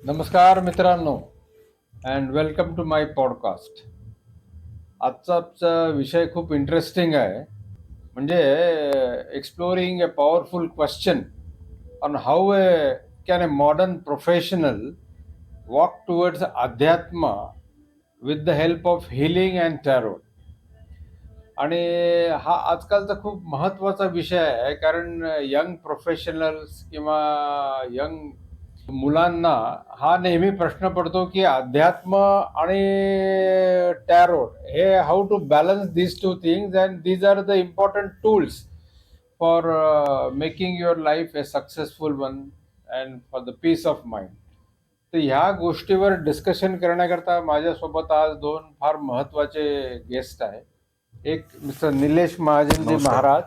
नमस्कार मित्रांनो and welcome to my podcast. आजचा विषय खूप इंटरेस्टिंग आहे. म्हणजे exploring a powerful question on how can a modern professional walk towards अध्यात्म with the help of healing and tarot. आणि हा आजकालचा खूप महत्त्वाचा विषय आहे, कारण यंग प्रोफेशनल्स किंवा यंग मुलांना हा नेहमी प्रश्न पडतो की अध्यात्म आणि टॅरोट हे how to balance these two things and these are the important tools for making your life a successful one and for the peace of mind. तर ह्या गोष्टीवर डिस्कशन करण्याकरता माझ्यासोबत आज दोन फार महत्त्वाचे गेस्ट आहे. एक मिस्टर निलेश महाजनजी नमस्कार. महाराज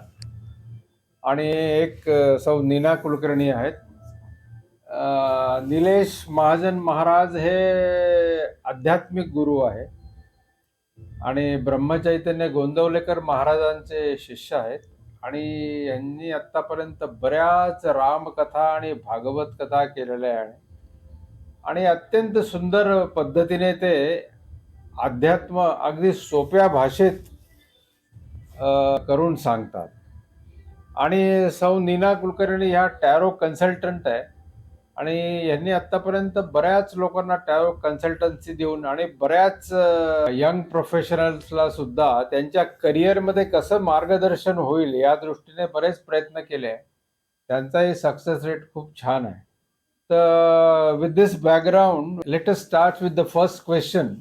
आणि एक सौ नीना कुलकर्णी आहेत. निलेश महाजन महाराज हे आध्यात्मिक गुरु आहे आणि ब्रह्मचैतन्य गोंदवलेकर महाराजांचे शिष्य आहेत आणि यांनी आतापर्यंत बऱ्याच रामकथा आणि भागवत कथा केलेल्या आहे आणि अत्यंत सुंदर पद्धतीने ते अध्यात्म अगदी सोप्या भाषेत करून सांगतात. आणि सौ नीना कुलकर्णी ह्या टॅरो कन्सल्टंट आहे आणि यांनी आतापर्यंत बऱ्याच लोकांना टॅरो कन्सल्टन्सी देऊन आणि बऱ्याच यंग प्रोफेशनल्सला सुद्धा त्यांच्या करिअरमध्ये कसं मार्गदर्शन होईल या दृष्टीने बरेच प्रयत्न केले आहे. त्यांचाही सक्सेस रेट खूप छान आहे. तर with this background let us start with the first question.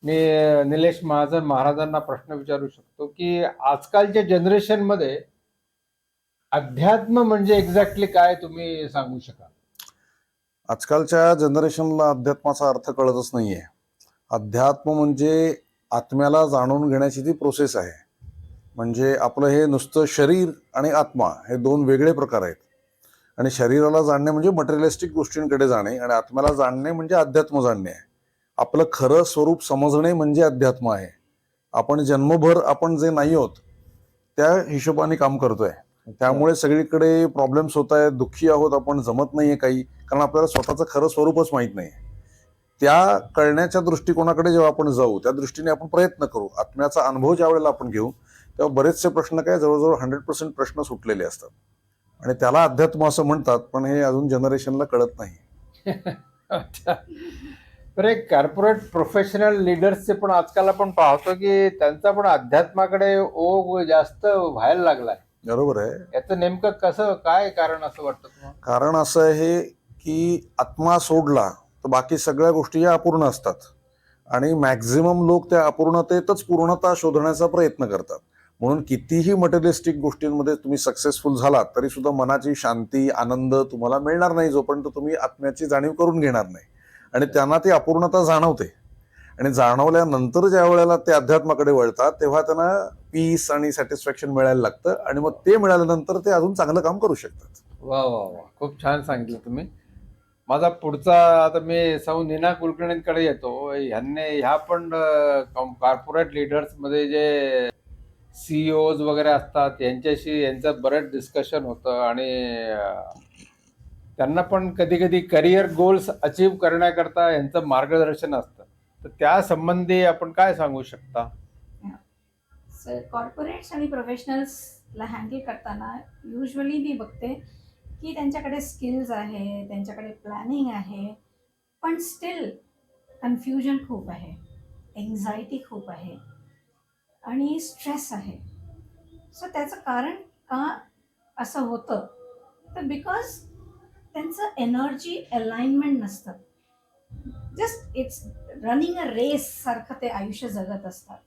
मी निलेश महाजन महाराजांना प्रश्न विचारू शकतो की आजकालच्या जनरेशनमध्ये अध्यात्म म्हणजे एक्झॅक्टली काय तुम्ही सांगू शकाल? आजकालच्या जनरेशनला अध्यात्माचा अर्थ कळतच नाहीये. अध्यात्म म्हणजे आत्म्याला जाणून घेण्याची ती प्रोसेस आहे. म्हणजे आपलं हे नुसतं शरीर आणि आत्मा हे दोन वेगळे प्रकार आहेत. आणि शरीराला जाणणे म्हणजे मटेरियलिस्टिक गोष्टींकडे जाणे आणि आत्म्याला जाणणे म्हणजे अध्यात्म जाणणे आहे. आपलं खरं स्वरूप समजणे म्हणजे अध्यात्म आहे. आपण जन्मभर आपण जे नाही आहोत त्या हिशोबाने काम करतोय. त्यामुळे सगळीकडे प्रॉब्लेम्स होत आहेत, दुःखी आहोत आपण, जमत नाहीये काही, कारण आपल्याला स्वतःचं खरं स्वरूपच माहीत नाही. त्या कळण्याच्या दृष्टिकोनाकडे जेव्हा आपण जाऊ त्या दृष्टीने आपण प्रयत्न करू, आत्म्याचा अनुभव ज्या वेळेला आपण घेऊ तेव्हा बरेचसे प्रश्न काय जवळजवळ 100% प्रश्न सुटलेले असतात आणि त्याला अध्यात्म असं म्हणतात, पण हे अजून जनरेशनला कळत नाही. अच्छा. तर एक कॉर्पोरेट प्रोफेशनल लीडर्सचे पण आजकाल आपण पाहतो की त्यांचा पण अध्यात्माकडे ओघ जास्त व्हायला लागलाय. बरोबर आहे. याचं नेमकं कसं काय कारण असं वाटतं तुम्हाला? कारण असं आहे की आत्मा सोडला तर बाकी सगळ्या गोष्टी या अपूर्ण असतात आणि मॅक्झिमम लोक त्या अपूर्णतेतच पूर्णता शोधण्याचा प्रयत्न करतात. म्हणून कितीही मटेरियलिस्टिक गोष्टींमध्ये तुम्ही सक्सेसफुल झालात तरी सुद्धा मनाची शांती, आनंद तुम्हाला मिळणार नाही जोपर्यंत तुम्ही आत्म्याची जाणीव करून घेणार नाही. आणि त्यांना ती अपूर्णता जाणवते आणि जाणवल्यानंतर ज्या वेळेला ते अध्यात्माकडे वळतात तेव्हा त्यांना पीस आणि सॅटिस्फॅक्शन मिळायला लागतं आणि मग ते मिळाल्यानंतर ते अजून चांगलं काम करू शकतात. वा वा वा, खूप छान सांगितलं तुम्ही. माझा पुढचा, आता मी सौ नीना कुलकर्णींकडे येतो. ह्या पण कॉर्पोरेट लीडर्स मध्ये जे सीईओज वगैरे असतात यांच्याशी यांचं बरंच डिस्कशन होतं आणि त्यांना पण कधी कधी करिअर गोल्स अचीव करण्याकरता यांचं मार्गदर्शन असतं. तर त्या संबंधी आपण काय सांगू शकता? सर, कॉर्पोरेट्स आणि प्रोफेशनल्सला हँडल करताना युजली मी बघते की त्यांच्याकडे स्किल्स आहे, त्यांच्याकडे प्लॅनिंग आहे, पण स्टील कन्फ्युजन खूप आहे, एन्झायटी खूप आहे आणि स्ट्रेस आहे. सो त्याचं कारण का असं होतं, तर बिकॉज त्यांचं एनर्जी अलाइनमेंट नसतं. Just it's running a race सारखं ते आयुष्य जगत असतात.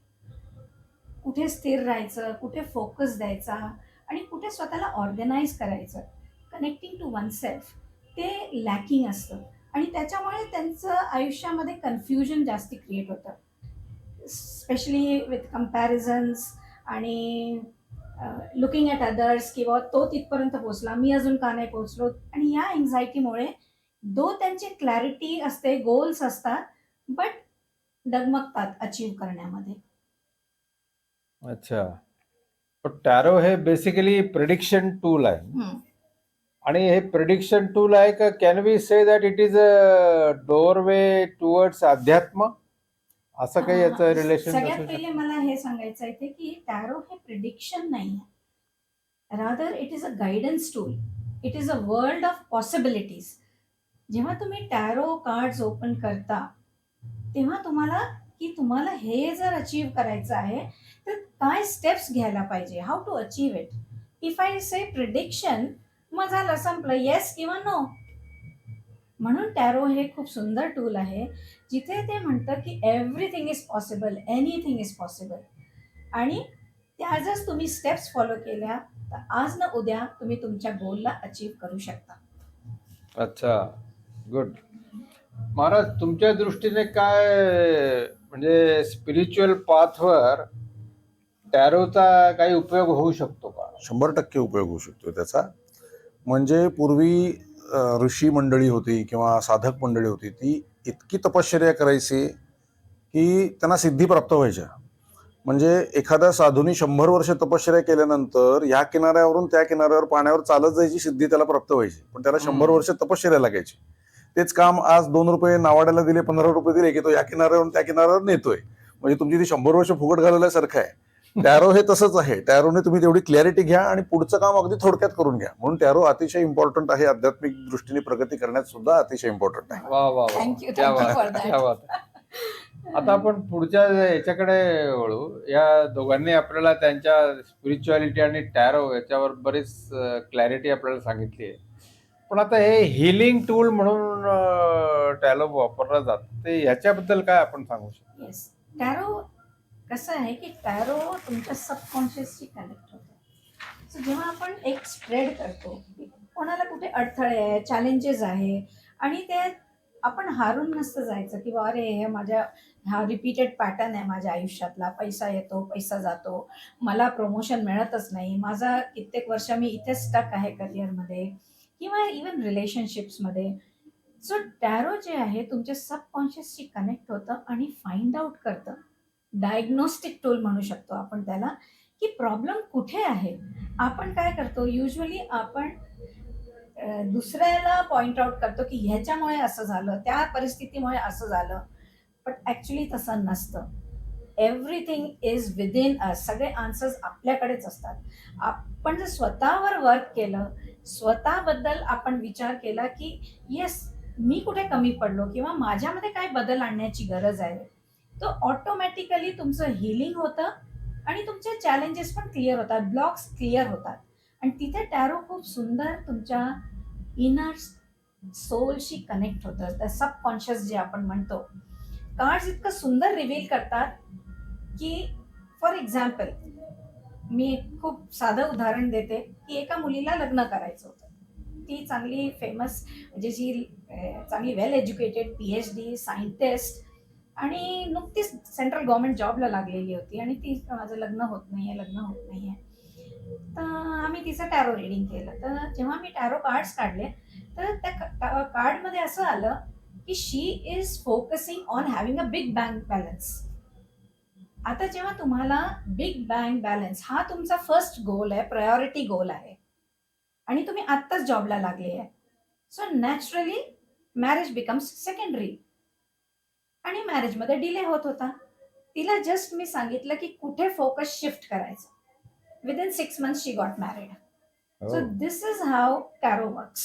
कुठे स्थिर राहायचं, कुठे फोकस द्यायचा आणि कुठे स्वतःला ऑर्गनाईज करायचं, कनेक्टिंग टू वन सेल्फ, ते लॅकिंग असतं आणि त्याच्यामुळे त्यांचं आयुष्यामध्ये कन्फ्युजन जास्ती क्रिएट होतं, स्पेशली विथ कम्पॅरिझन्स आणि लुकिंग ॲट अदर्स, किंवा तो तिथपर्यंत पोचला, मी अजून का नाही पोचलो. आणि या एन्झायटीमुळे दो त्यांची क्लॅरिटी असते, गोल्स असतात, बट डगमगतात अचीव करण्यामध्ये. अच्छा. टॅरो हे बेसिकली प्रिडिक्शन टूल आहे. आणि हे प्रिडिक्शन टूल आहे का? Can we say that it is a doorway towards अध्यात्म, असं काही याचं रिलेशन सगळ्यात असू पहिले शकतं? मला हे सांगायचं आहे की टॅरो हे प्रिडिक्शन नाही आहे, rather it is a guidance tool. It is a world of possibilities. जेव्हा तुम्ही टॅरो कार्ड्स ओपन करता तेव्हा तुम्हाला हे जर अचीव करायचं आहे तर काय स्टेप्स घ्यायला पाहिजे, how to achieve it. If I say prediction, मग झालं, संपलं, येस किंवा नो. म्हणून टॅरो हे खूप सुंदर टूल आहे जिथे ते म्हणतं की everything is possible, anything is possible. आणि त्या जर तुम्ही स्टेप्स फॉलो केल्या तर आज ना उद्या तुम्ही तुमच्या गोलला अचीव करू शकता. अच्छा, गुड. महाराज, तुमच्या दृष्टीने काय, म्हणजे स्पिरिच्युअल पाथवर टॅरोचा काही उपयोग होऊ शकतो का? 100% उपयोग होऊ शकतो त्याचा. म्हणजे पूर्वी ऋषी मंडळी होती किंवा साधक मंडळी होती, ती इतकी तपश्चर्या करायची की त्यांना सिद्धी प्राप्त व्हायच्या. म्हणजे एखाद्या साधूनी 100 वर्ष तपश्चर्या केल्यानंतर ह्या किनाऱ्यावरून त्या किनाऱ्यावर पाण्यावर चालत जायची सिद्धी त्याला प्राप्त व्हायची, पण त्याला 100 वर्ष तपश्चर्या लागायची. तेच काम आज 2 रुपये नावाड्याला दिले, 15 रुपये दिले की तो या किनाऱ्यावरून त्या किनाऱ्यावर नेतोय. म्हणजे तुमची ती 100 वर्ष फुकट घालवल्यासारखं आहे. टॅरो हे तसंच आहे. टॅरोने तुम्ही तेवढी क्लॅरिटी घ्या आणि पुढचं काम अगदी थोडक्यात करून घ्या. म्हणून टॅरो अतिशय इम्पॉर्टंट आहे. आध्यात्मिक दृष्टीने प्रगती करण्यात सुद्धा अतिशय इम्पॉर्टंट आहे. वा वा वा, थँक्यू क्या थँक्यू बात फॉर आहे, क्या बात आहे. दॅट. आता आपण पुढच्या याच्याकडे वळू. या दोघांनी आपल्याला त्यांच्या स्पिरिच्युअलिटी आणि टॅरो याच्यावर बरीच क्लॅरिटी आपल्याला सांगितली आहे. पण आता हे हिलिंग टूल म्हणून टॅरो वापरलं जातं, ते ह्याच्याबद्दल काय आपण सांगू शकतो? येस, टॅरो कसं आहे की टॅरो तुमच्या सबकॉन्शियसशी कनेक्ट होतो. सो जेव्हा आपण एक स्प्रेड करतो, कोणाला कुठे अडथळे आहे, चॅलेंजेस आहे, आणि ते आपण हारून नसतं जायचं की बा अरे हे हा रिपीटेड पॅटर्न आहे माझ्या आयुष्यातला, पैसा येतो पैसा जातो, मला प्रमोशन मिळतच नाही, माझा कित्येक वर्ष मी इथे स्टक आहे करिअरमध्ये किंवा इवन रिलेशनशिप्समध्ये. सो टॅरो जे आहे तुमच्या सबकॉन्शियसशी कनेक्ट होतं आणि फाइंड आउट करतं. डायग्नोस्टिक टूल म्हणू शकतो आपण त्याला, की प्रॉब्लेम कुठे आहे. आपण काय करतो युजली, आपण दुसऱ्याला पॉइंट आउट करतो की ह्याच्यामुळे असं झालं, त्या परिस्थितीमुळे असं झालं. बट ॲक्च्युली तसं नसतं. एव्हरीथिंग इज विदिन अस. सगळे आन्सर्स आपल्याकडेच असतात. आपण जर स्वतःवर वर्क केलं, स्वतःबद्दल आपण विचार केला की येस, मी कुठे कमी पडलो किंवा माझ्यामध्ये काय बदल आणण्याची गरज आहे, तो ऑटोमॅटिकली तुमचं हिलिंग होतं आणि तुमचे चॅलेंजेस पण क्लिअर होतात, ब्लॉक्स क्लिअर होतात. आणि तिथे टॅरो खूप सुंदर तुमच्या इनर सोलशी कनेक्ट होतं, त्या सबकॉन्शियस जे आपण म्हणतो. कार्ड्स इतकं सुंदर रिव्हील करतात की फॉर एक्झाम्पल, मी एक खूप साधं उदाहरण देते की एका मुलीला लग्न करायचं होतं. ती चांगली फेमस, म्हणजे जी चांगली वेल एज्युकेटेड, PhD सायंटिस्ट, आणि नुकतीच सेंट्रल गव्हर्नमेंट जॉबला लागलेली होती. आणि ती माझं लग्न होत नाहीये, लग्न होत नाहीये. तर आम्ही तिचं टॅरो रिडिंग केलं. तर जेव्हा मी टॅरो कार्ड्स काढले तर त्या कार्डमध्ये असं आलं की she is focusing on having a big bank balance. आता जेव्हा तुम्हाला बिग बँक बॅलन्स हा तुमचा फर्स्ट गोल आहे, प्रायोरिटी गोल आहे, आणि तुम्ही आत्ताच जॉबला लागले आहे, so naturally marriage becomes secondary. आणि मॅरेजमध्ये डिले होत होता. तिला जस्ट मी सांगितलं की कुठे फोकस शिफ्ट करायचं. विदिन 6 months शी गॉट मॅरिड. सो हो. दिस इज हाऊ टॅरो वर्क्स,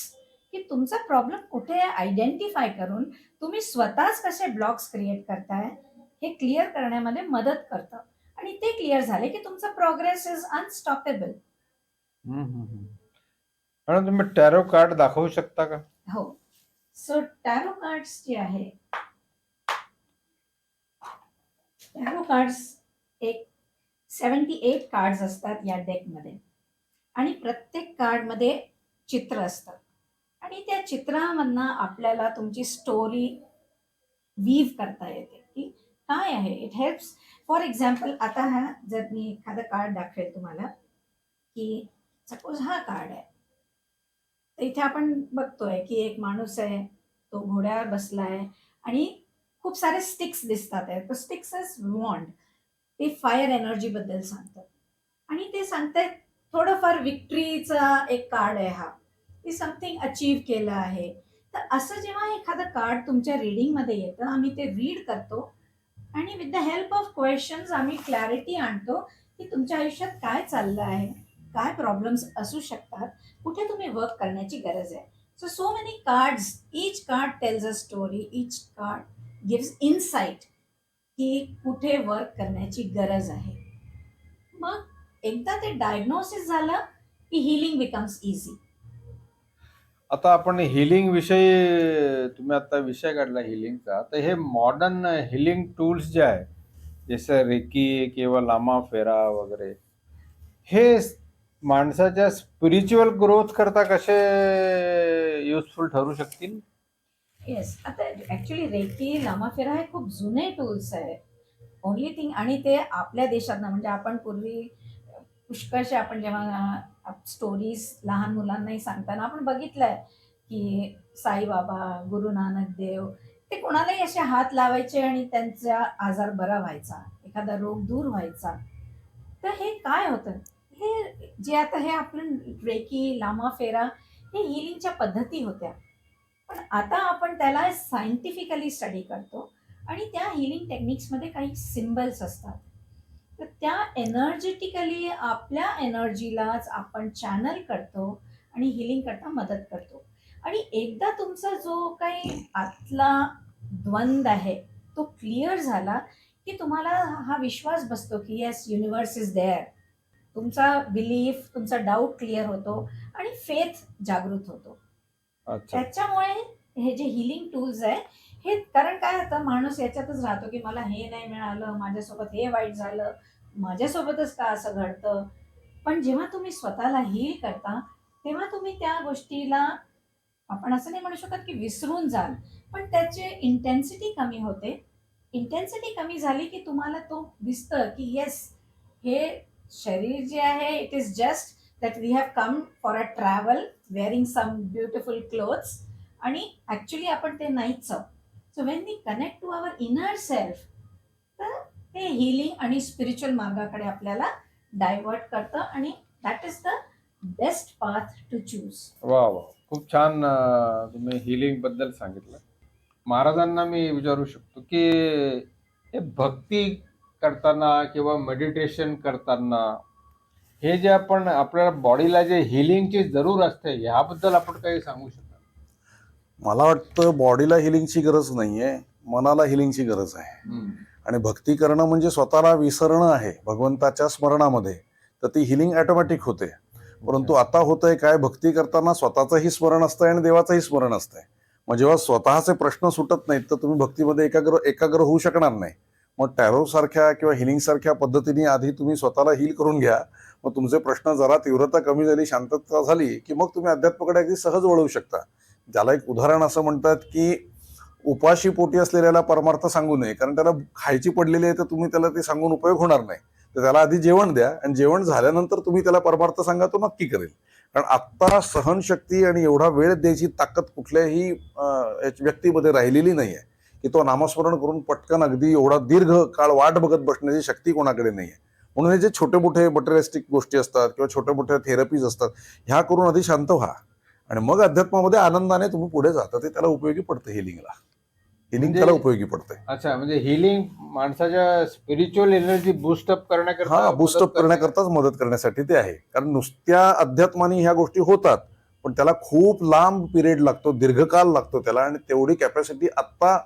की तुमचा प्रॉब्लेम कुठे आहे आयडेंटिफाय करून तुम्ही स्वतःच कसे ब्लॉक्स क्रिएट करताय हे क्लिअर करण्यामध्ये मदत करतं. आणि ते क्लिअर झाले की तुमचा प्रोग्रेस इज अनस्टॉपेबल. मॅडम, तुम्ही टॅरो कार्ड दाखवू शकता का? हो. सो टॅरो कार्ड्स जे आहे, टॅरो कार्ड्स एक 78 कार्ड्स असतात या डेकमध्ये. आणि प्रत्येक कार्डमध्ये चित्र असतं. आणि त्या चित्रामधनं आपल्याला तुमची स्टोरी वीव करता येते की काय आहे. It helps. फॉर एक्झाम्पल, आता हा जर मी एखादं कार्ड दाखवेल तुम्हाला, की सपोज हा कार्ड आहे, तर इथे आपण बघतोय की एक माणूस आहे, तो घोड्यावर बसलाय आणि खूप सारे स्टिक्स दिसतात आहेत. तर स्टिक्स इज वॉन्ड. ते फायर एनर्जी बद्दल सांगतात. आणि ते सांगतायत थोडंफार विक्ट्रीचा एक कार्ड आहे हा. की समथिंग अचीव केलं आहे. तर असं जेव्हा एखादं कार्ड तुमच्या रीडिंगमध्ये येतं, आम्ही ते रीड करतो आणि with the help of questions आम्ही क्लॅरिटी आणतो, की तुमच्या आयुष्यात काय चाललं आहे, काय प्रॉब्लेम्स असू शकतात, कुठे तुम्ही वर्क करण्याची गरज आहे. So many cards, each card tails a story, each card gives insight की कुठे वर्क करण्याची गरज आहे. मग एकदा ते डायग्नोसिस झालं की हीलिंग बिकम्स इझी. आता आपण हिलिंग विषयी तुम्ही आता विषय काढला हिलिंगचा, तर हे मॉडर्न हिलिंग टूल्स जे आहे, जसं रेकी किंवा लामा फेरा वगैरे, हे माणसाच्या स्पिरिच्युअल ग्रोथ करता कसे युजफुल ठरू शकतील? येस, आता ऍक्च्युली रेकी, लामाफेरा हे खूप जुने टूल्स आहे. ओनली थिंग, आणि ते आपल्या देशात ना, म्हणजे आपण पूर्वी पुष्कळशे आपण जेव्हा स्टोरीज लहान मुलांनाही सांगताना आपण बघितलंय की साईबाबा, गुरु नानक देव, ते कोणालाही असे हात लावायचे आणि त्यांचा आजार बरा व्हायचा, एखादा रोग दूर व्हायचा. तर हे काय होतं, हे जे आता हे आपण रेकी, लामाफेरा, हे हिलिंगच्या पद्धती होत्या. पण आता आपण त्याला सायंटिफिकली स्टडी करतो आणि त्या हिलिंग टेक्निक्समध्ये काही सिम्बल्स असतात. तर त्या एनर्जेटिकली आपल्या एनर्जीलाच आपण चॅनल करतो आणि हिलिंग करता मदत करतो. आणि एकदा तुमचा जो काही आतला द्वंद आहे तो क्लिअर झाला, की तुम्हाला हा विश्वास बसतो की येस, युनिवर्स इज देअर. तुमचा बिलीफ, तुमचा डाऊट क्लिअर होतो आणि फेथ जागृत होतो. अच्छा. त्याच्यामुळे हे जे हिलिंग टूल्स आहे, हे कारण काय होतं, माणूस याच्यातच राहतो की मला हे नाही मिळालं, माझ्यासोबत हे वाईट झालं, माझ्यासोबतच का असं घडतं. पण जेव्हा तुम्ही स्वतःला हील करता, तेव्हा तुम्ही त्या गोष्टीला, आपण असं नाही म्हणू शकत की विसरून जाल, पण त्याची इंटेन्सिटी कमी होते. इंटेन्सिटी कमी झाली की तुम्हाला तो दिसतं की येस, हे शरीर जे आहे, it is just that we have come for a travel, wearing some beautiful clothes, आणि ॲक्च्युली आपण ते नाहीच आहोत. So when we connect to our inner self, तर ते हिलिंग आणि स्पिरिच्युअल मार्गाकडे आपल्याला डायव्हर्ट करतं, आणि that is the best path to choose. वा वा, खूप छान तुम्ही हिलिंग बद्दल सांगितलं. महाराजांना मी विचारू शकतो की हे भक्ती करताना किंवा मेडिटेशन करताना, हे जे आपण आपल्या बॉडीला जे हिलिंगची जरूर असते, ह्याबद्दल आपण काही सांगू शकाल? मला वाटतं बॉडीला हिलिंगची गरज नाहीये, मनाला हिलिंगची गरज आहे. आणि भक्ती करणं म्हणजे स्वतःला विसरणं आहे भगवंताच्या स्मरणामध्ये, तर ती हिलिंग ऑटोमॅटिक होते. परंतु आता होतंय काय, भक्ती करताना स्वतःचंही स्मरण असतंय आणि देवाचंही स्मरण असतंय. मग जेव्हा स्वतःचे प्रश्न सुटत नाहीत, तर तुम्ही भक्तीमध्ये एकाग्र होऊ शकणार नाही. मग टॅरो सारख्या किंवा हिलिंग सारख्या पद्धतीने आधी तुम्ही स्वतःला हील करून घ्या. मग तुमचे प्रश्न जरा तीव्रता कमी झाली, शांतता झाली, की मग तुम्ही अध्यात्माकडे अगदी सहज वळू शकता. त्याला एक उदाहरण असं म्हणतात की उपाशी पोटी असलेल्याला परमार्थ सांगू नये, कारण त्याला खायची पडलेली आहे, तर तुम्ही त्याला ते सांगून उपयोग होणार नाही. तर त्याला आधी जेवण द्या, आणि जेवण झाल्यानंतर तुम्ही त्याला परमार्थ सांगा, तो नक्की करेल. कारण आत्ता सहनशक्ती आणि एवढा वेळ द्यायची ताकद कुठल्याही व्यक्तीमध्ये राहिलेली नाहीये, की तो नामस्मरण करून पटकन अगदी एवढा दीर्घ काळ वाट बघत बसण्याची शक्ती कोणाकडे नाहीये. म्हणून हे जे छोटे मोठे मटेरियलिस्टिक गोष्टी असतात किंवा छोट्या मोठ्या थेरपीज असतात, ह्या करून आधी शांत व्हा आणि मग अध्यात्मामध्ये आनंदाने तुम्ही पुढे जाता. ते त्याला उपयोगी पडतं. हिलिंग म्हणजे त्याला उपयोगी पडते. अच्छा, म्हणजे हिलिंग माणसाच्या स्पिरिच्युअल एनर्जी बूस्टअप करण्याकरता, बूस्टअप करण्याकरताच मदत करण्यासाठी ते आहे. कारण नुसत्या अध्यात्माने ह्या गोष्टी होतात, पण त्याला खूप लांब पिरियड लागतो, दीर्घकाल लागतो त्याला, आणि तेवढी कॅपॅसिटी आत्ता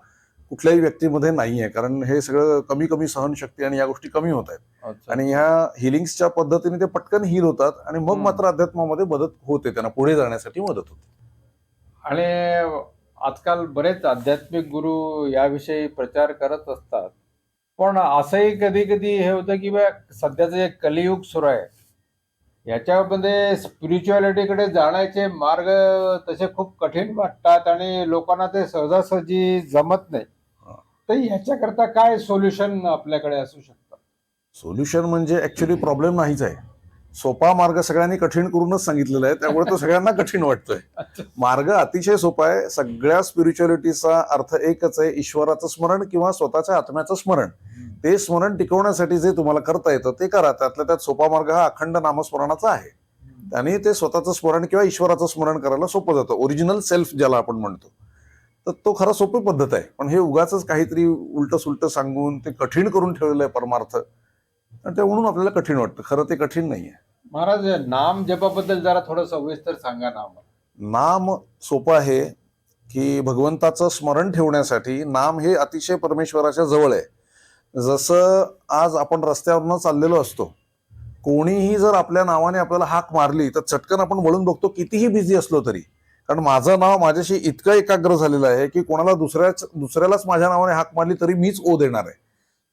कुठल्याही व्यक्तीमध्ये नाहीये. कारण हे सगळं कमी कमी सहनशक्ती आणि या गोष्टी कमी होत आहेत. अच्छा. आणि ह्या हिलिंग्सच्या पद्धतीने ते पटकन हील होतात, आणि मग मात्र अध्यात्मामध्ये मदत होते, त्यांना पुढे जाण्यासाठी मदत होते. आणि आजकाल बरेच आध्यात्मिक गुरु याविषयी प्रचार करत असतात, पण असंही कधी कधी हे होतं की बा सध्याचं जे कलियुग सुरू आहे, याच्यामध्ये स्पिरिच्युअलिटीकडे जाण्याचे मार्ग तसे खूप कठीण वाटतात आणि लोकांना ते सहजासहजी जमत नाही. तर ह्याच्याकरता काय सोल्युशन आपल्याकडे असू शकतं? सोल्युशन म्हणजे ऍक्च्युली प्रॉब्लेम नाहीच आहे. सोपा मार्ग सगळ्यांनी कठीण करूनच सांगितलेला आहे, त्यामुळे तो सगळ्यांना कठीण वाटतोय. मार्ग अतिशय सोपा आहे. सगळ्या स्पिरिच्युअलिटीचा अर्थ एकच आहे, ईश्वराचं स्मरण किंवा स्वतःच्या आत्म्याचं स्मरण. ते स्मरण टिकवण्यासाठी जे तुम्हाला करता येतं ते करा. त्यातल्या त्यात सोपा मार्ग हा अखंड नामस्मरणाचा आहे. आणि ते स्वतःचं स्मरण किंवा ईश्वराचं स्मरण करायला सोपं जातं. ओरिजिनल सेल्फ ज्याला आपण म्हणतो, तर तो खरा सोपी पद्धत आहे. पण हे उगाच काहीतरी उलट सुलट सांगून ते कठीण करून ठेवलेलं आहे परमार्थ, आणि ते म्हणून आपल्याला कठीण वाटतं. खरं ते कठीण नाहीये. महाराज, नाम जपाबद्दल जरा थोडं सविस्तर सांगा ना आम्हाला. नाम सोपं आहे की भगवंताचं स्मरण ठेवण्यासाठी नाम हे अतिशय परमेश्वराच्या जवळ आहे. जसं आज आपण रस्त्यावरनं चाललेलो असतो, कोणीही जर आपल्या नावाने आपल्याला हाक मारली तर चटकन आपण वळून बघतो, कितीही बिझी असलो तरी. कारण माझं नाव माझ्याशी इतकं एकाग्र झालेलं आहे की कोणाला दुसऱ्यालाच माझ्या नावाने हाक मारली तरी मीच ओ देणार आहे.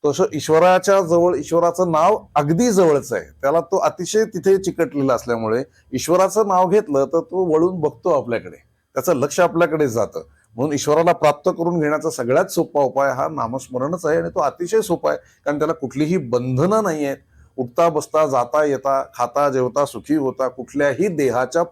तसं ईश्वराच्या जवळ ईश्वराचं नाव अगदी जवळच आहे. त्याला तो अतिशय तिथे चिकटलेला असल्यामुळे ईश्वराचं नाव घेतलं तर तो वळून बघतो आपल्याकडे, त्याचं लक्ष आपल्याकडे जातं. म्हणून ईश्वराला प्राप्त करून घेण्याचा सगळ्यात सोपा उपाय हा नामस्मरणच आहे. आणि तो अतिशय सोपा आहे, कारण त्याला कुठलीही बंधनं नाही आहेत. उठता बसता जाता येता खाता जेवता सुखी होता कुठल्याही देहाच्या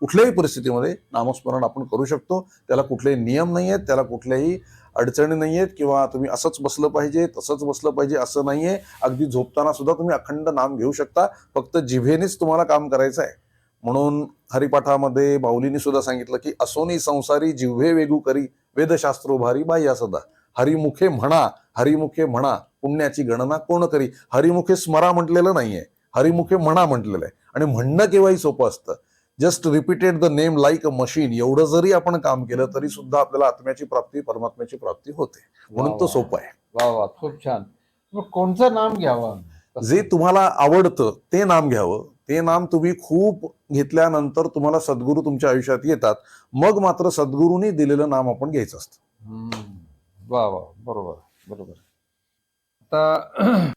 कुठल्याही परिस्थितीमध्ये नामस्मरण आपण करू शकतो. त्याला कुठलेही नियम नाही आहेत, त्याला कुठल्याही अडचणी नाही आहेत, किंवा तुम्ही असंच बसलं पाहिजे तसंच बसलं पाहिजे असं नाहीये. अगदी झोपताना सुद्धा तुम्ही अखंड नाम घेऊ शकता, फक्त जिभेनेच तुम्हाला काम करायचं आहे. म्हणून हरिपाठामध्ये बाहुलीने सुद्धा सांगितलं की असोनी संसारी जिव्हे वेगू करी वेदशास्त्रो भारी बाह्या सदा. हरिमुखे म्हणा पुण्याची गणना कोण करी. हरिमुखे स्मरा म्हटलेलं नाहीये, हरिमुखे म्हणा म्हटलेलं आहे. आणि म्हणणं केव्हाही सोपं असतं. Just repeated the name like a machine, एवढं जरी आपण काम केलं तरी सुद्धा आपल्याला आत्म्याची प्राप्ती परमात्म्याची प्राप्ती होते. म्हणून तो सोपा आहे. वा वा, खूप छान. मग कोणतं नाम घ्यावं? जे तुम्हाला आवडतं ते नाम घ्यावं. ते नाम तुम्ही खूप घेतल्यानंतर तुम्हाला सद्गुरू तुमच्या आयुष्यात येतात, मग मात्र सद्गुरूंनी दिलेलं नाम आपण घ्यायचं असतं. वा वा, बरोबर बरोबर. आता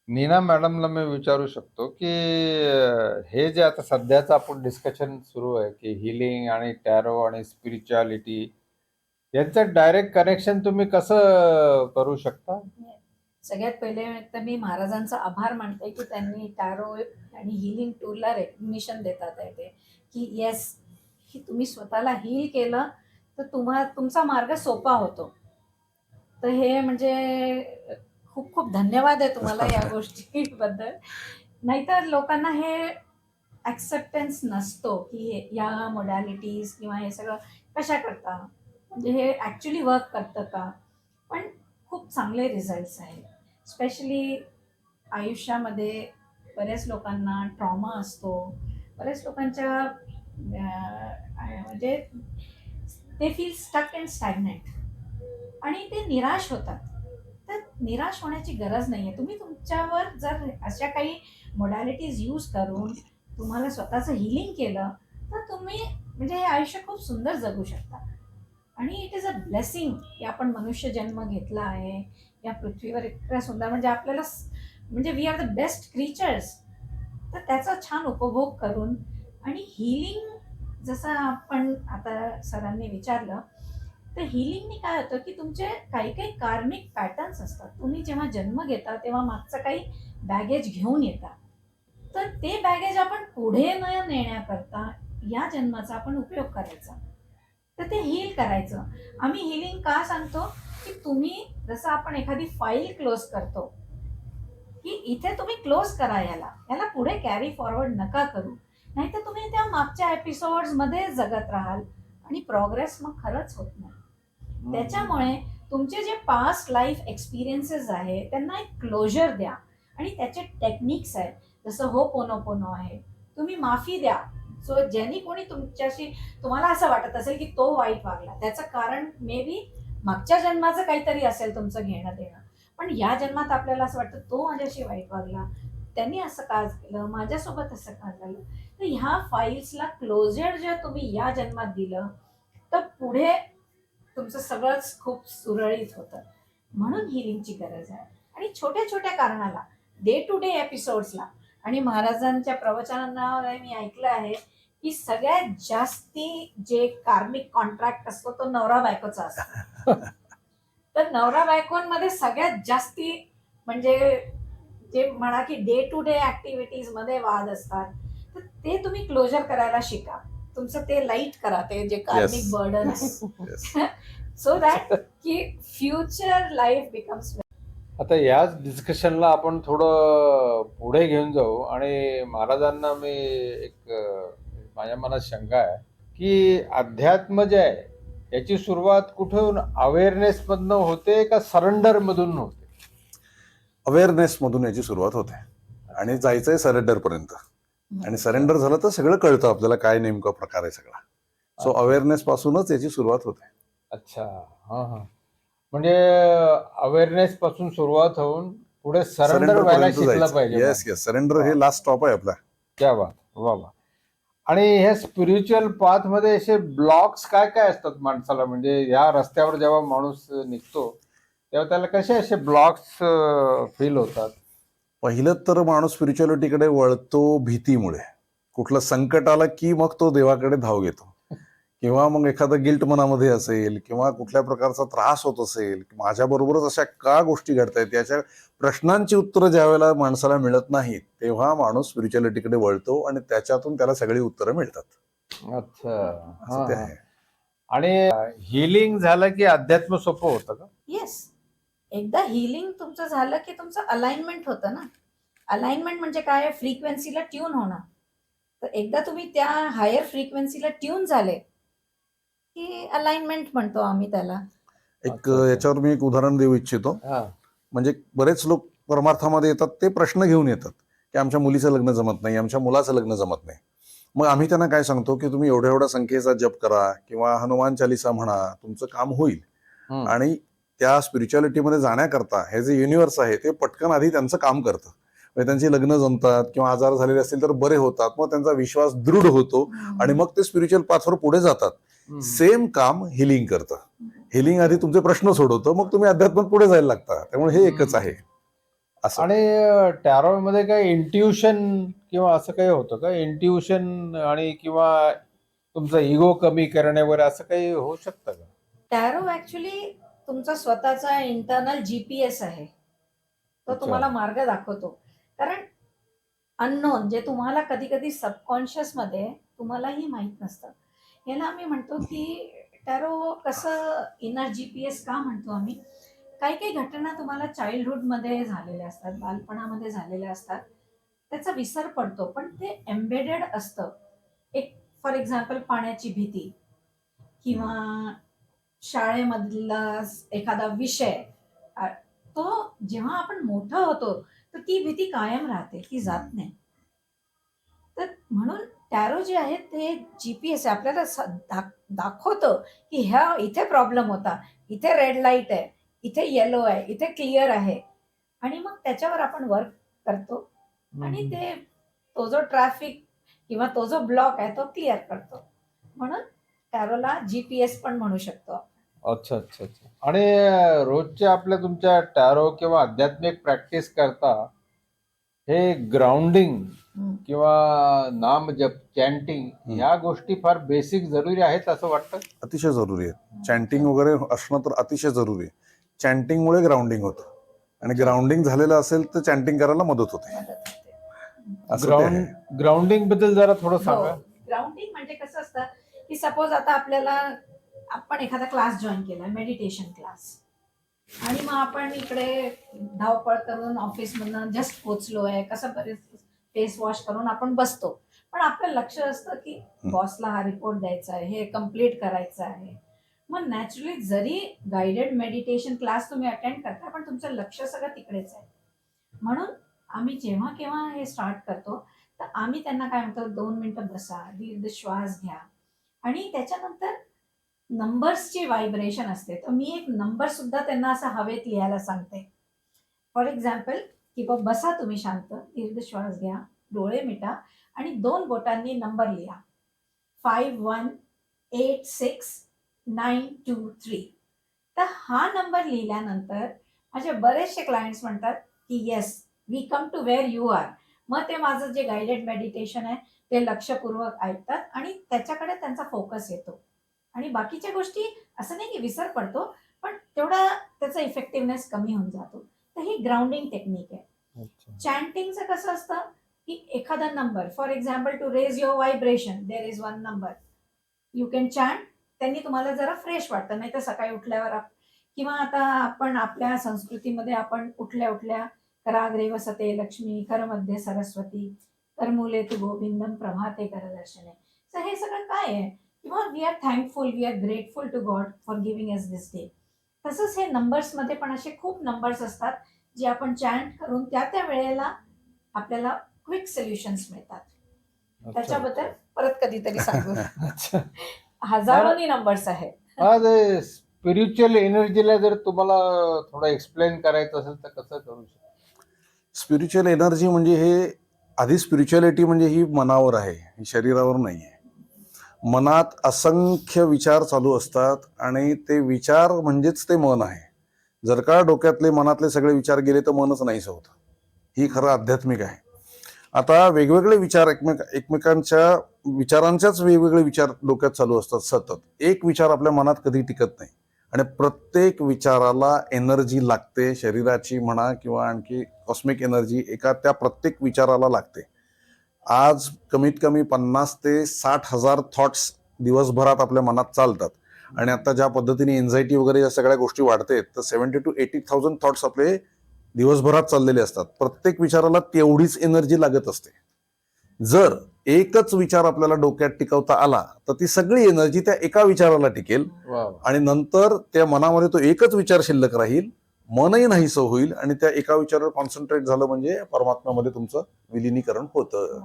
नीना मॅडमला मी विचारू शकतो की हे जे आता सध्याचं आपण डिस्कशन सुरू आहे की हिलिंग आणि टॅरो आणि स्पिरिच्युअलिटी यांचं डायरेक्ट कनेक्शन तुम्ही कसं करू शकता? सगळ्यात पहिले तर मी महाराजांचा आभार मानते की त्यांनी टॅरो आणि हिलिंग टूलला रेकग्निशन देतात आहे ते, की येस, की तुम्ही स्वतःला हील केलं तर तुमचा मार्ग सोपा होतो. तर हे म्हणजे खूप खूप धन्यवाद आहे तुम्हाला या गोष्टीबद्दल. नाहीतर लोकांना हे ॲक्सेप्टन्स नसतो की या मोडॅलिटीज किंवा हे सगळं कशा करता, म्हणजे हे ॲक्च्युली वर्क करतं का. पण खूप चांगले रिझल्ट्स आहेत. स्पेशली आयुष्यामध्ये बऱ्याच लोकांना ट्रॉमा असतो, बऱ्याच लोकांच्या म्हणजे ते फील स्टक अँड स्टॅग्नंट आणि ते निराश होतात. तर निराश होण्याची गरज नाही आहे. तुम्ही तुमच्यावर जर अशा काही मोडॅलिटीज यूज करून तुम्हाला स्वतःचं हिलिंग केलं तर तुम्ही म्हणजे हे आयुष्य खूप सुंदर जगू शकता. आणि इट इज अ ब्लेसिंग की आपण मनुष्य जन्म घेतला आहे या पृथ्वीवर. इतक्या सुंदर म्हणजे आपल्याला म्हणजे we are the best creatures. तर त्याचा छान उपभोग करून आणि हिलिंग जसं आपण आता सरांनी विचारलं, तर हिलिंगने काय होतं की तुमचे काही काही कार्मिक पॅटर्न्स असतात. तुम्ही जेव्हा जन्म घेता तेव्हा मागचं काही बॅगेज घेऊन येता. तर ते बॅगेज आपण पुढे न नेण्याकरता या जन्माचा आपण उपयोग करायचा, तर ते हील करायचं. आम्ही हिलिंग का सांगतो की तुम्ही जसं आपण एखादी फाईल क्लोज करतो की इथे तुम्ही क्लोज करा, याला पुढे कॅरी फॉरवर्ड नका करू, नाहीतर तुम्ही त्या मागच्या एपिसोड्समध्ये जगत राहाल आणि प्रोग्रेस मग खरंच होत नाही. त्याच्यामुळे तुमचे जे पास्ट लाईफ एक्सपिरियन्सेस आहे त्यांना एक क्लोजर द्या. आणि त्याचे टेक्निक्स आहेत, जसं होपोनोपोनो आहे. तुम्ही माफी द्या. सो ज्यांनी कोणी तुम्हाला असं वाटत असेल की तो वाईट वागला, त्याचं कारण मे बी मागच्या जन्माचं काहीतरी असेल तुमचं घेणं देणं. पण या जन्मात आपल्याला असं वाटतं तो माझ्याशी वाईट वागला, त्यांनी असं का केलं, माझ्यासोबत असं का झालं. तर ह्या फाईल्सला क्लोजर जर तुम्ही या जन्मात दिलं तर पुढे तुमचं सगळंच खूप सुरळीत होतं. म्हणून हिलिंगची गरज आहे. आणि छोट्या छोट्या कारणाला, डे टू डे एपिसोड्सला. आणि महाराजांच्या प्रवचनांना मी ऐकलं आहे की सगळ्यात जास्ती जे कार्मिक कॉन्ट्रॅक्ट असतो तो नवरा बायकोचा असतो. तर नवरा बायकोंमध्ये सगळ्यात जास्ती म्हणजे जे म्हणा की डे टू डे ऍक्टिव्हिटीज मध्ये वाद असतात, तर ते तुम्ही क्लोजर करायला शिका. तुमचं ते लाईट करा, ते जे कार्मिक बर्डन आहे, सो दॅट की फ्युचर लाईफ बिकम्स. आता याच डिस्कशनला आपण थोडं पुढे घेऊन जाऊ आणि महाराजांना मी एक माझ्या मनात शंका आहे की अध्यात्म जे आहे याची सुरुवात कुठून अवेअरनेस मधनं होते का सरेंडर मधून होते? अवेअरनेस मधून याची सुरुवात होते आणि जायचंय सरेंडर पर्यंत. आणि सरेंडर झालं तर सगळं कळतं आपल्याला काय नेमका प्रकार आहे सगळा. सो अच्छा. अवेअरनेस पासूनच याची सुरुवात होते. अच्छा. हा हा. म्हणजे अवेअरनेस पासून सुरुवात होऊन पुढे सरेंडर सरेंडर व्हायला पर्यंत शिकलं जायचं. पाहिजे येस येस, सरेंडर वा हे लास्ट स्टॉप आहे आपला. क्या बात, वा वा. आणि ह्या स्पिरिच्युअल पाथ मध्ये असे ब्लॉक्स काय काय असतात माणसाला? म्हणजे या रस्त्यावर जेव्हा माणूस निघतो तेव्हा त्याला कसे असे ब्लॉक्स फील होतात? पहिलं तर माणूस स्पिरिच्युअलिटीकडे वळतो भीतीमुळे. कुठलं संकट आलं की मग तो देवाकडे धाव घेतो, किंवा मग एखादं गिल्ट मनामध्ये असेल किंवा कुठल्या प्रकारचा त्रास होत असेल, माझ्या बरोबरच अशा का गोष्टी घडतायत, याच्या प्रश्नांची उत्तरं ज्यावेळेला माणसाला मिळत नाहीत तेव्हा माणूस स्पिरिच्युअलिटीकडे वळतो आणि त्याच्यातून त्याला सगळी उत्तरं मिळतात. अच्छा. असं हा ते हा. आहे. आणि हिलिंग झालं की अध्यात्म सोपं होतं का? येस, एकदा हिलिंग तुमचं झालं की तुमचं अलाइनमेंट होतं ना. अलाइनमेंट म्हणजे काय? फ्रिक्वेन्सीला ट्यून होणं. तर एकदा तुम्ही त्या हायर फ्रिक्वेन्सीला ट्यून झाले की अलाइनमेंट म्हणतो आम्ही त्याला. एक अच्छा अच्छा. याच्यावर मी एक उदाहरण देऊ इच्छितो. हा. म्हणजे बरेच लोक परमार्थामध्ये येतात, ते प्रश्न घेऊन येतात की आमच्या मुलीचं लग्न जमत नाही, आमच्या मुलाचं लग्न जमत नाही. मग आम्ही त्यांना काय सांगतो की तुम्ही एवढ्या एवढ्या संख्येचा जप करा किंवा हनुमान चालिसा म्हणा, तुमचं काम होईल. हम्म. आणि त्या स्पिरिच्युअलिटीमध्ये जाण्याकरता हे जे युनिव्हर्स आहे ते पटकन आधी त्यांचं काम करतं. म्हणजे त्यांची लग्न जमतात किंवा आजार झालेले असतील तर बरे होतात, मग त्यांचा विश्वास दृढ होतो आणि मग ते स्पिरिच्युअल पाथवर पुढे जातात. हम्म. सेम काम हिलिंग करतं. हिलिंग आधी तुमचे प्रश्न सोडवतं, मग तुम्ही अध्यात्मात पुढे जायला लागता. त्यामुळे हे एकच आहे. असं. आणि टॅरो मध्ये काय इंट्युशन किंवा असं काही होतं का? इंट्युशन आणि किंवा तुमचा इगो कमी करणे वगैरे असं काही होऊ शकतं का? टॅरो ऍक्च्युली तुमचा स्वतःचा इंटरनल जीपीएस आहे. तो अच्छा. तुम्हाला मार्ग दाखवतो. कारण अननोन जे तुम्हाला कधी कधी सबकॉन्शियस मध्ये तुम्हालाही माहित नसतं. याला आम्ही म्हणतो की टॅरो कसं इनर जीपीएस का म्हणतो आम्ही? काही काही घटना तुम्हाला चाइल्डहुडमध्ये झालेल्या असतात, बालपणामध्ये झालेल्या असतात. त्याचा विसर पडतो, पण ते एम्बेडेड असतं. एक फॉर एक्झाम्पल पाण्याची भीती किंवा शाळेमधला एखादा विषय, अ, तो जेव्हा आपण मोठं होतो तर ती भीती कायम राहते, ती जात नाही. तर म्हणून टॅरो जे आहे ते जीपीएस आहे, आपल्याला दाखवतं की ह्या इथे प्रॉब्लेम होता, इथे रेड लाईट आहे, इथे येलो आहे, इथे क्लिअर आहे. आणि मग त्याच्यावर आपण वर्क करतो आणि ते तो जो ट्रॅफिक किंवा तो जो ब्लॉक आहे तो क्लिअर करतो. म्हणून टॅरोला जीपीएस पण म्हणू शकतो. अच्छा अच्छा अच्छा. आणि रोजच्या आपल्या तुमच्या टॅरो किंवा आध्यात्मिक प्रॅक्टिस करता हे ग्राउंडिंग हम्म. किंवा नाम जप, चॅन्टिंग ह्या गोष्टी फार बेसिक जरुरी आहेत असं वाटतं? अतिशय जरुरी आहे. चॅन्टिंग वगैरे असणं तर अतिशय जरुरी आहे. चॅन्टिंगमुळे ग्राउंडिंग होतं आणि अच्छा. ग्राउंडिंग झालेलं असेल तर चॅन्टिंग करायला मदत होते. मदत होते. असं ते आहे. ग्राउंडिंग बद्दल जरा थोडं हो, सांगा. ग्राउंडिंग म्हणजे कसं असतं की सपोज आता आपल्याला आपण एखादा क्लास जॉईन केला, मेडिटेशन क्लास, आणि मग आपण इकडे धावपळ करून ऑफिसमधनं जस्ट पोचलोय, कसं बरेच फेस वॉश करून आपण बसतो. पण आपलं लक्ष असतं की बॉसला हा रिपोर्ट द्यायचा आहे, हे कम्प्लीट करायचं आहे. मग नॅचरली जरी गाइडेड मेडिटेशन क्लास तुम्ही अटेंड करता, पण तुमचं लक्ष सगळं तिकडेच आहे. म्हणून आम्ही जेव्हा केव्हा हे स्टार्ट करतो तर आम्ही त्यांना काय म्हणतो, 2 मिनिटं बसा, दीर्घ श्वास घ्या आणि त्याच्यानंतर नंबर्सची व्हायब्रेशन असते. तर मी एक नंबर सुद्धा त्यांना असं हवेत लिहायला सांगते. फॉर एक्झाम्पल की बसा तुम्ही शांत, दीर्घ श्वास घ्या, डोळे मिटा आणि 2 बोटांनी नंबर लिहा. 518692 तर हा नंबर लिहिल्यानंतर माझे बरेचसे क्लायंट्स म्हणतात की yes, we come to where you are. मग ते माझं जे गाइडेड मेडिटेशन आहे ते लक्षपूर्वक ऐकतात आणि त्याच्याकडे त्यांचा फोकस येतो. आणि बाकीच्या गोष्टी असं नाही की विसर पडतो, पण तेवढा त्याचा इफेक्टिव्हनेस कमी होऊन जातो. तर ही ग्राउंडिंग टेक्निक आहे. अच्छा. चॅन्टिंगचं कसं असतं की एखादा number, for example to raise your vibration there is one number, you can chant. त्यांनी तुम्हाला जरा फ्रेश वाटतं. नाही तर सकाळी उठल्यावर किंवा आता आपण आपल्या संस्कृतीमध्ये आपण उठल्या कराग्रे वसते लक्ष्मी करमध्ये सरस्वती करमुले तू गोविंदम प्रभाते करदर्शने. तर हे सगळं काय आहे? किंवा we are thankful, we are grateful to God for giving us this day. तसंच हे नंबर्समध्ये पण असे खूप नंबर्स असतात जे आपण चॅन्ट करून त्या त्या वेळेला आपल्याला क्विक सोल्युशन्स मिळतात. त्याच्याबद्दल परत कधीतरी सांगू. अच्छा. हजारोनी नंबर्स आहेत. हा, ते स्पिरिच्युअल एनर्जीला जर तुम्हाला थोडं एक्सप्लेन करायचं असेल तर कसं करू शकतो? स्पिरिच्युअल एनर्जी म्हणजे हे आधी स्पिरिच्युअलिटी म्हणजे ही मनावर आहे, ही शरीरावर नाही आहे. मनात असंख्य विचार चालू असतात आणि ते विचार म्हणजेच ते मन आहे. जर का डोक्यातले मनातले सगळे विचार गेले तर मनच नाहीच होत. ही खरं आध्यात्मिक आहे. आता वेगवेगळे विचार एकमेकांच्या विचारांच्याच वेगवेगळे विचार डोक्यात चालू असतात सतत. एक विचार आपल्या मनात कधी टिकत नाही आणि प्रत्येक विचाराला एनर्जी लागते, शरीराची म्हणा किंवा आणखी कॉस्मिक एनर्जी एका त्या प्रत्येक विचाराला लागते. आज कमीत कमी 50 ते 60,000 थॉट्स दिवसभरात आपल्या मनात चालतात आणि आता ज्या पद्धतीने एन्झायटी वगैरे या सगळ्या गोष्टी वाढतात तर 70,000 to 80,000 थॉट्स आपले दिवसभरात चाललेले असतात. प्रत्येक विचाराला तेवढीच एनर्जी लागत असते. जर एकच विचार आपल्याला डोक्यात टिकवता आला तर ती सगळी एनर्जी त्या एका विचाराला टिकेल वा वा. आणि नंतर त्या मनामध्ये तो एकच विचार शिल्लक राहील, मनही नाहीसं होईल आणि त्या एका विचारावर कॉन्सन्ट्रेट झालं म्हणजे परमात्म्यामध्ये तुमचं विलिनीकरण होतं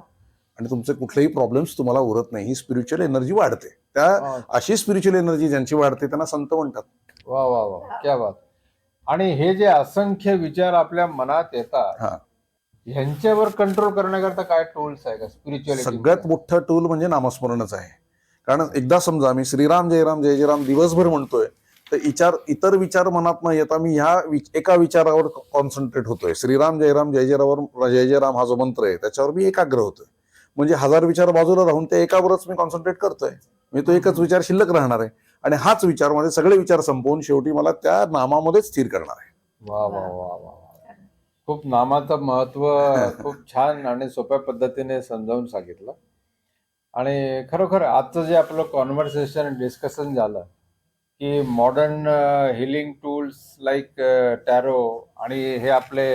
आणि तुमचे कुठलेही प्रॉब्लेम्स तुम्हाला उरत नाही. ही स्पिरिच्युअल एनर्जी वाढते. त्या अशी स्पिरिच्युअल एनर्जी ज्यांची वाढते त्यांना संत म्हणतात. वा वा वा, क्या बात. आणि हे जे असंख्य विचार आपल्या मनात येतात हा. ह्यांच्यावर कंट्रोल करण्याकरता काय टूल्स आहे का स्पिरिच्युअलिटी? सगळ्यात मोठं टूल म्हणजे नामस्मरणच आहे. कारण एकदा समजा मी श्रीराम जय राम जय जय राम दिवसभर म्हणतोय तर इतर विचार मनात न येता मी ह्या एका विचारावर कॉन्सन्ट्रेट होतोय. श्रीराम जय राम जय जय राम हा जो मंत्र आहे त्याच्यावर मी एकाग्र होतोय. म्हणजे 1000 विचार बाजूला राहून त्या एकावरच मी कॉन्सन्ट्रेट करतोय. मी तो एकच विचार शिल्लक राहणार आहे आणि हाच विचार माझे सगळे विचार संपवून शेवटी मला त्या नामामध्येच स्थिर करणार आहे. वा वा वा वा. खूप नामाचं महत्व खूप छान आणि सोप्या पद्धतीने समजावून सांगितलं. आणि खरोखर आजचं जे आपलं कॉन्व्हर्सेशन डिस्कशन झालं की modern healing tools like tarot आणि हे आपले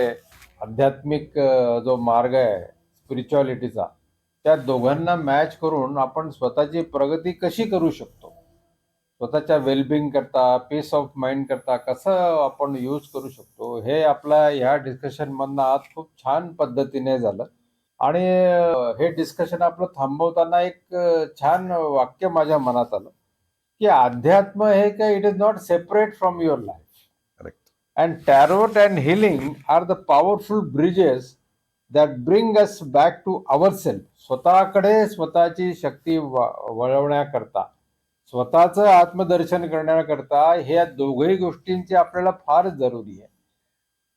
आध्यात्मिक जो मार्ग आहे स्पिरिच्युअलिटीचा त्या दोघांना मॅच करून आपण स्वतःची प्रगती कशी करू शकतो, स्वतःच्या वेलबिंग करता, पीस ऑफ माइंड करता कसं आपण यूज करू शकतो हे आपल्या ह्या डिस्कशनमधनं आज खूप छान पद्धतीने झालं. आणि हे डिस्कशन आपलं थांबवताना एक छान वाक्य माझ्या मनात आलं की अध्यात्म हे काय it is not separate from your life correct. And tarot and healing are the powerful bridges that bring us back to our self. स्वतःकडे स्वतःची शक्ती वळवण्याकरता, स्वतःचं आत्मदर्शन करण्याकरता ह्या दोघही गोष्टींची आपल्याला फार जरुरी आहे.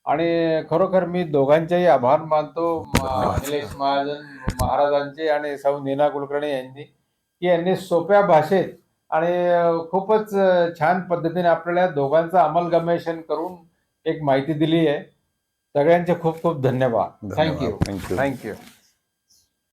आणि खरोखर मी दोघांचेही आभार मानतो, निलेश महाराजांचे आणि सौ नीना कुलकर्णी यांनी, की यांनी सोप्या भाषेत आणि खूपच छान पद्धतीने आपल्याला दोघांचं अमलगमेशन करून एक माहिती दिली आहे. सगळ्यांचे खूप खूप धन्यवाद. थँक्यू. थँक्यू. थँक्यू.